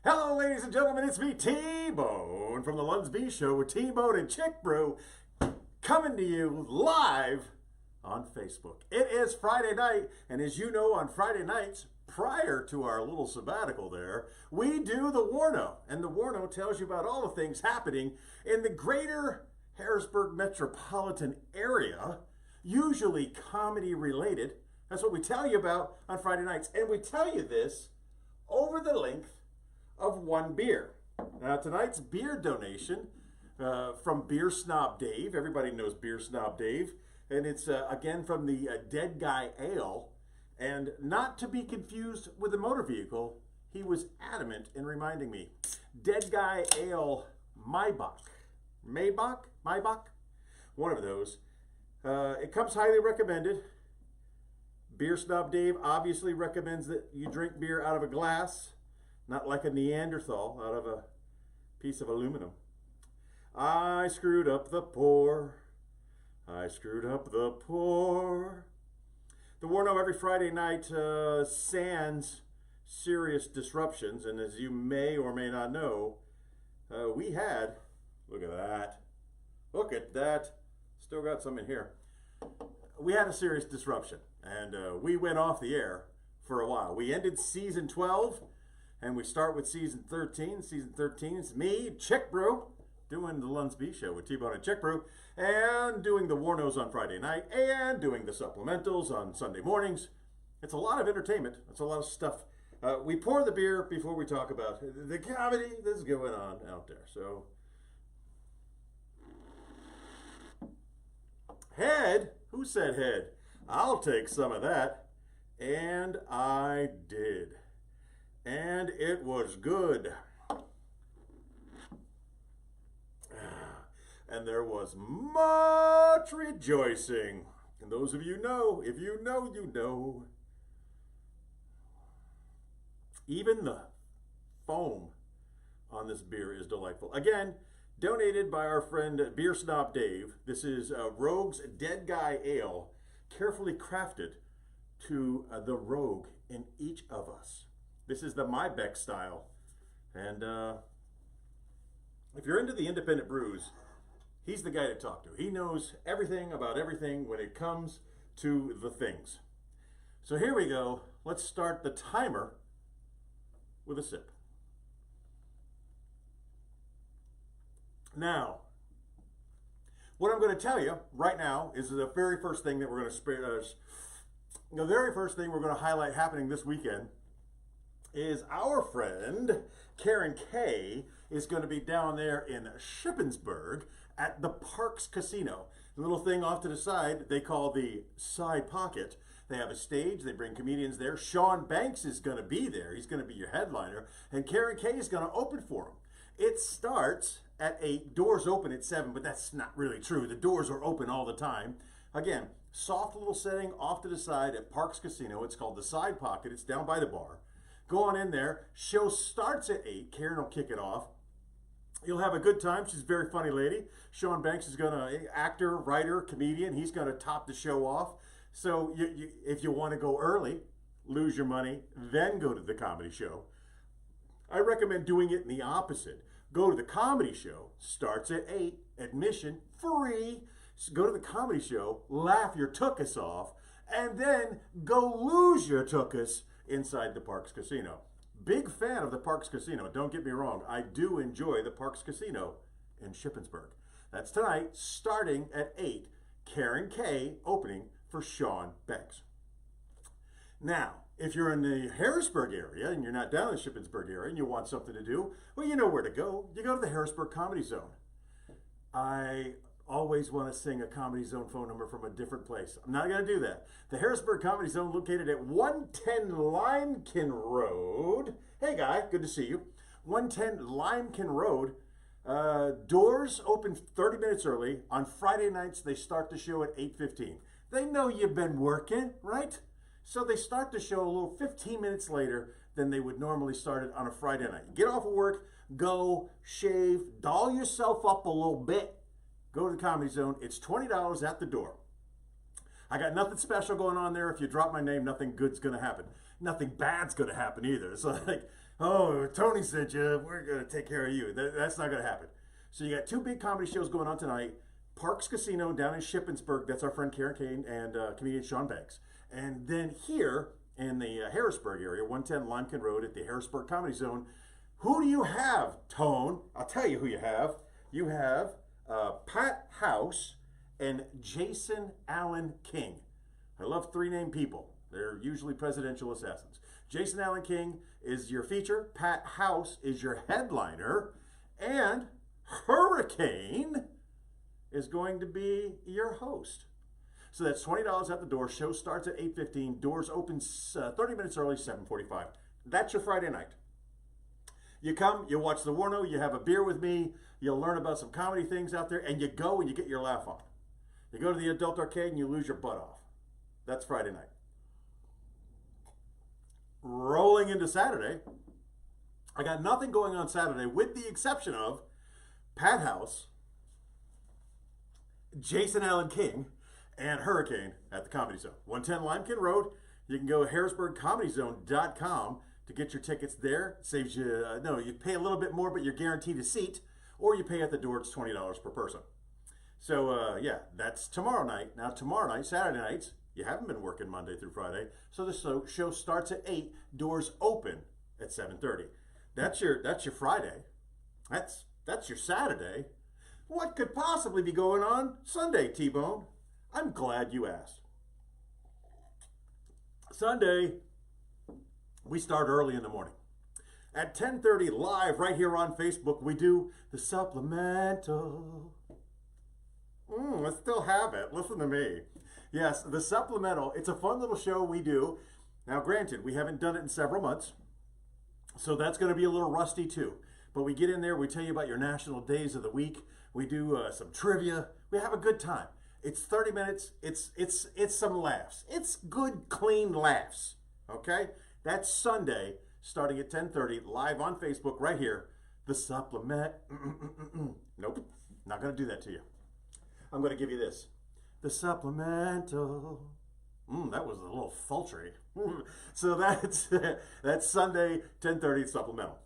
Hello, ladies and gentlemen, it's me, T-Bone, from the Lunsby Show with T-Bone and Chick Brew, coming to you live on Facebook. It is Friday night, and as you know, on Friday nights, prior to our little sabbatical there, we do the WARNO, and the WARNO tells you about all the things happening in the greater Harrisburg metropolitan area, usually comedy related. That's what we tell you about on Friday nights, and we tell you this over the length of one beer. Now tonight's beer donation from Beer Snob Dave. Everybody knows Beer Snob Dave. And it's again from the Dead Guy Ale. And not to be confused with a motor vehicle, he was adamant in reminding me. Dead Guy Ale Maybach. Maybach? One of those. It comes highly recommended. Beer Snob Dave obviously recommends that you drink beer out of a glass, not like a Neanderthal out of a piece of aluminum. I screwed up the pour. I screwed up the pour. The WARNO every Friday night sans serious disruptions. And as you may or may not know, we had, look at that. Look at that. Still got some in here. We had a serious disruption. And we went off the air for a while. We ended season 12. And we start with season 13. Season 13 is me, Chick Brew, doing the Lunsby Show with T-Bone and Chick Brew, and doing the WARNOs on Friday night, and doing the supplementals on Sunday mornings. It's a lot of entertainment. It's a lot of stuff. We pour the beer before we talk about the comedy that's going on out there. So, head? Who said head? I'll take some of that. And I did. And it was good. And there was much rejoicing. And those of you know, if you know, you know. Even the foam on this beer is delightful. Again, donated by our friend Beer Snob Dave. This is Rogue's Dead Guy Ale, carefully crafted to the rogue in each of us. This is the Maybach style. And if you're into the independent brews, he's the guy to talk to. He knows everything about everything when it comes to the things. So here we go. Let's start the timer with a sip. Now, what I'm going to tell you right now is the very first thing that we're going to the very first thing we're going to highlight happening this weekend is our friend Karen Kay is going to be down there in Shippensburg at the Parks Casino. The little thing off to the side they call the side pocket. They have a stage. They bring comedians there. Sean Banks is going to be there. He's going to be your headliner. And Karen Kay is going to open for him. It starts at 8. Doors open at 7, but that's not really true. The doors are open all the time. Again, soft little setting off to the side at Parks Casino. It's called the side pocket. It's down by the bar. Go on in there. Show starts at 8. Karen will kick it off. You'll have a good time. She's a very funny lady. Sean Banks is going to, actor, writer, comedian. He's going to top the show off. So if you want to go early, lose your money, then go to the comedy show. I recommend doing it in the opposite. Go to the comedy show. Starts at 8. Admission free. So go to the comedy show. Laugh your tuchus off. And then go lose your tuchus inside the Parks Casino. Big fan of the Parks Casino. Don't get me wrong. I do enjoy the Parks Casino in Shippensburg. That's tonight, starting at 8. Karen Kay opening for Sean Banks. Now, if you're in the Harrisburg area and you're not down in the Shippensburg area and you want something to do, well, you know where to go. You go to the Harrisburg Comedy Zone. I always want to sing a Comedy Zone phone number from a different place. I'm not going to do that. The Harrisburg Comedy Zone located at 110 Limekin Road. Hey, guy, good to see you. 110 Limekin Road. Doors open 30 minutes early. On Friday nights, they start the show at 8:15. They know you've been working, right? So they start the show a little 15 minutes later than they would normally start it on a Friday night. Get off of work, go, shave, doll yourself up a little bit. Go to the Comedy Zone. It's $20 at the door. I got nothing special going on there. If you drop my name, nothing good's going to happen. Nothing bad's going to happen either. So, like, Oh, Tony sent you. We're going to take care of you. That's not going to happen. So you got two big comedy shows going on tonight. Parks Casino down in Shippensburg. That's our friend Karen Kane and comedian Sean Banks. And then here in the Harrisburg area, 110 Limekiln Road at the Harrisburg Comedy Zone. Who do you have, Tone? I'll tell you who you have. You have Pat House and Jason Allen King. I love three-name people. They're usually presidential assassins. Jason Allen King is your feature. Pat House is your headliner. And Hurricane is going to be your host. So that's $20 at the door. Show starts at 8:15. Doors open 30 minutes early, 7:45. That's your Friday night. You come, you watch the WARNO, you have a beer with me, you'll learn about some comedy things out there, and you go and you get your laugh on. You go to the adult arcade and you lose your butt off. That's Friday night. Rolling into Saturday, I got nothing going on Saturday with the exception of Pat House, Jason Allen King, and Hurricane at the Comedy Zone. 110 Limekiln Road. You can go to harrisburgcomedyzone.com to get your tickets there. It saves you, no, you pay a little bit more, but you're guaranteed a seat, or you pay at the door, it's $20 per person. So, yeah, that's tomorrow night. Now, tomorrow night, Saturday nights, you haven't been working Monday through Friday, so the show starts at 8, doors open at 7:30. That's your Friday. That's your Saturday. What could possibly be going on Sunday, T-Bone? I'm glad you asked. Sunday, we start early in the morning. At 10:30 live right here on Facebook, we do the supplemental. I still have it. Listen to me. Yes, the supplemental. It's a fun little show we do. Now, granted, we haven't done it in several months, so that's going to be a little rusty too. But we get in there, we tell you about your national days of the week. We do some trivia. We have a good time. It's 30 minutes. It's some laughs. It's good, clean laughs. Okay? That's Sunday, starting at 10:30, live on Facebook, right here. The supplement. Nope, not going to do that to you. I'm going to give you this. The supplemental. That was a little sultry. So that's Sunday, 10:30, supplemental.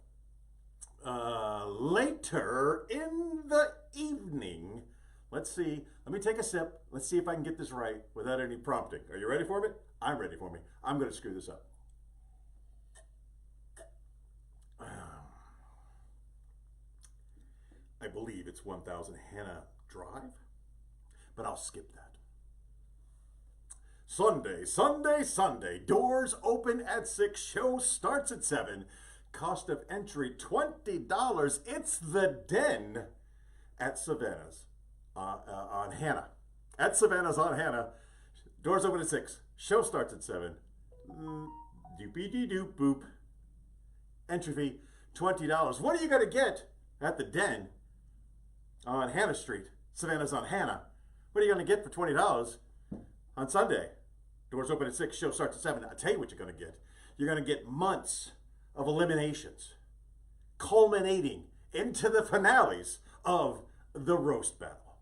Later in the evening, let's see. Let me take a sip. Let's see if I can get this right without any prompting. Are you ready for me? I'm ready for me. I'm going to screw this up. I believe it's 1000 Hannah Drive, but I'll skip that. Sunday. Doors open at 6. Show starts at 7. Cost of entry $20. It's the Den at Savannah's on Hannah. At Savannah's on Hannah. Doors open at 6. Show starts at 7. Doopy-dee-doop boop. Entry fee $20. What are you going to get at the Den on Hannah Street? Savannah's on Hannah. What are you going to get for $20 on Sunday? Doors open at 6. Show starts at 7. I'll tell you what you're going to get. You're going to get months of eliminations, culminating into the finales of the roast battle.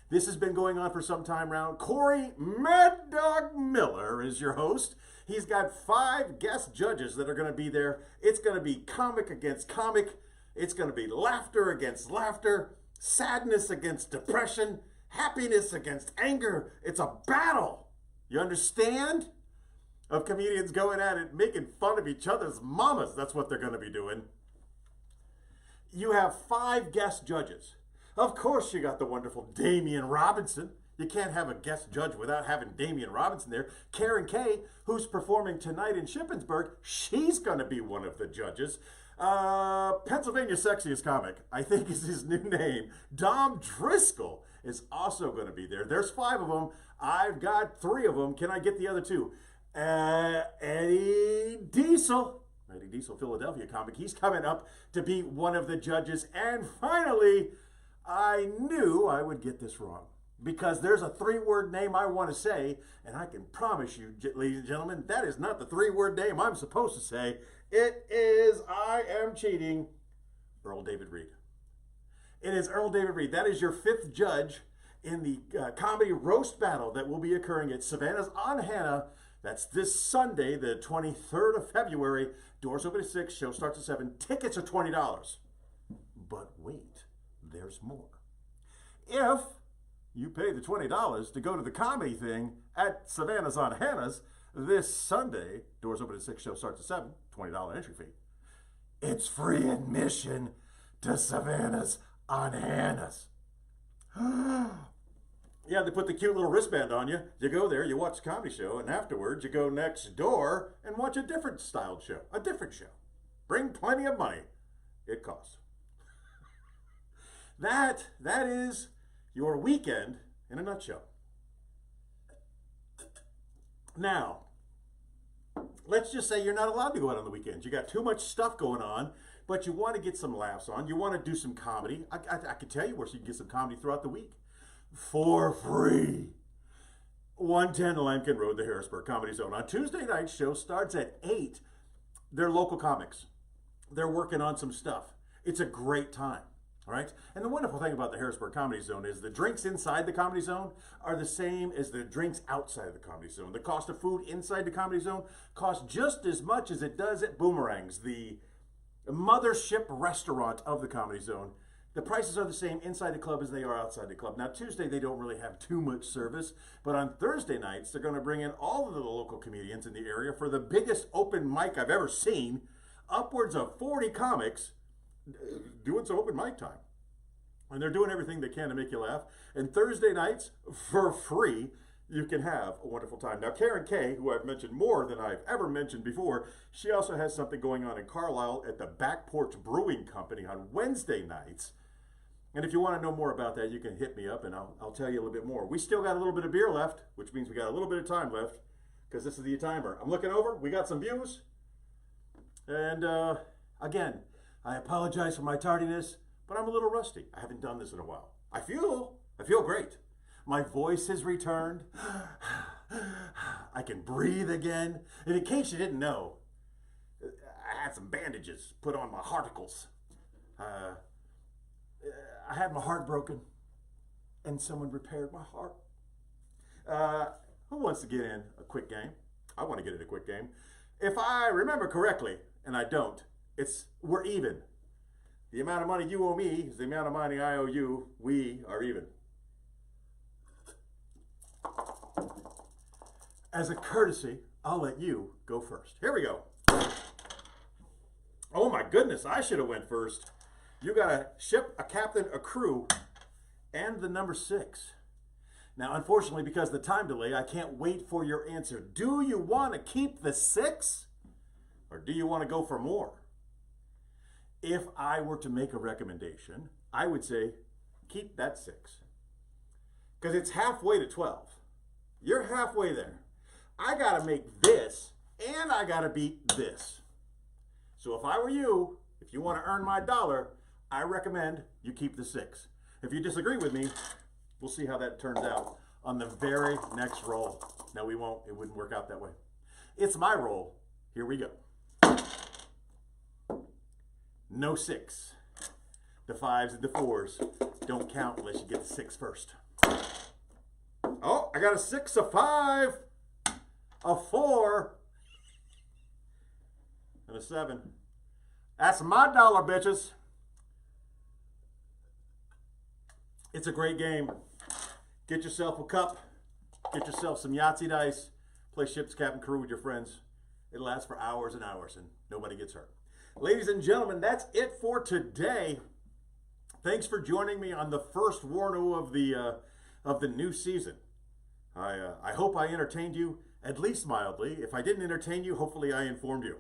This has been going on for some time now. Corey Mad Dog Miller is your host. He's got 5 guest judges that are going to be there. It's going to be comic against comic. It's going to be laughter against laughter, sadness against depression, happiness against anger. It's a battle. You understand? Of comedians going at it, making fun of each other's mamas. That's what they're going to be doing. You have 5 guest judges. Of course, you got the wonderful Damian Robinson. You can't have a guest judge without having Damian Robinson there. Karen Kay, who's performing tonight in Shippensburg, she's going to be one of the judges. Pennsylvania's sexiest comic, I think is his new name. Dom Driscoll is also going to be there. There's 5 of them. I've got 3 of them. Can I get the other 2? Eddie Diesel, Philadelphia comic. He's coming up to be one of the judges. And finally, I knew I would get this wrong because there's a 3-word name I want to say, and I can promise you, ladies and gentlemen, that is not the 3-word name I'm supposed to say. It is, I am cheating, Earl David Reed. It is Earl David Reed. That is your 5th judge in the comedy roast battle that will be occurring at Savannah's on Hannah That's this Sunday, the 23rd of February. Doors open at 6, show starts at 7. Tickets are $20. But wait, there's more. If you pay the $20 to go to the comedy thing at Savannah's on Hannah's this Sunday, doors open at 6, show starts at 7, $20 entry fee. It's free admission to Savannah's on Hannah's. Yeah, they put the cute little wristband on you. You go there, you watch the comedy show, and afterwards you go next door and watch a different styled show, a different show. Bring plenty of money. It costs. That is your weekend in a nutshell. Now, let's just say you're not allowed to go out on the weekends. You got too much stuff going on, but you want to get some laughs on. You want to do some comedy. I can tell you where you can get some comedy throughout the week. For free. 110 Lankin Road, the Harrisburg Comedy Zone. On Tuesday night, show starts at 8. They're local comics. They're working on some stuff. It's a great time. All right? And the wonderful thing about the Harrisburg Comedy Zone is the drinks inside the Comedy Zone are the same as the drinks outside the Comedy Zone. The cost of food inside the Comedy Zone costs just as much as it does at Boomerang's, the mothership restaurant of the Comedy Zone. The prices are the same inside the club as they are outside the club. Now, Tuesday, they don't really have too much service, but on Thursday nights, they're going to bring in all of the local comedians in the area for the biggest open mic I've ever seen. Upwards of 40 comics doing some open mic time. And they're doing everything they can to make you laugh. And Thursday nights, for free, you can have a wonderful time. Now, Karen Kay, who I've mentioned more than I've ever mentioned before, she also has something going on in Carlisle at the Back Porch Brewing Company on Wednesday nights. And if you want to know more about that, you can hit me up and I'll tell you a little bit more. We still got a little bit of beer left, which means we got a little bit of time left because this is the timer. I'm looking over. We got some views. And again, I apologize for my tardiness, but I'm a little rusty. I haven't done this in a while. I feel great. My voice has returned. I can breathe again. And in case you didn't know, I had some bandages put on my hearticles. I had my heart broken, and someone repaired my heart. Who wants to get in a quick game? I want to get in a quick game. If I remember correctly, and I don't, we're even. The amount of money you owe me is the amount of money I owe you. We are even. As a courtesy, I'll let you go first. Here we go. Oh my goodness, I should have went first. You got a ship, a captain, a crew, and the number 6. Now, unfortunately, because of the time delay, I can't wait for your answer. Do you want to keep the 6? Or do you want to go for more? If I were to make a recommendation, I would say keep that 6. Because it's halfway to 12. You're halfway there. I got to make this, and I got to beat this. So if I were you, if you want to earn my dollar, I recommend you keep the 6. If you disagree with me, we'll see how that turns out on the very next roll. No, we won't. It wouldn't work out that way. It's my roll. Here we go. No 6. The 5s and the 4s don't count unless you get the 6 first. Oh, I got a 6, a 5, a 4, and a 7. That's my dollar, bitches. It's a great game. Get yourself a cup. Get yourself some Yahtzee dice. Play Ships Captain Crew with your friends. It lasts for hours and hours, and nobody gets hurt. Ladies and gentlemen, that's it for today. Thanks for joining me on the first WARNO of the new season. I hope I entertained you, at least mildly. If I didn't entertain you, hopefully I informed you.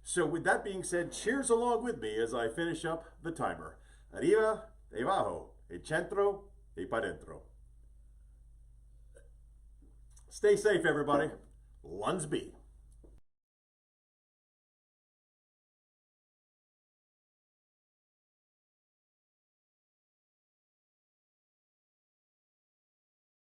So with that being said, cheers along with me as I finish up the timer. Arriba, debajo, e centro, e pa dentro. Stay safe, everybody. Lunsby.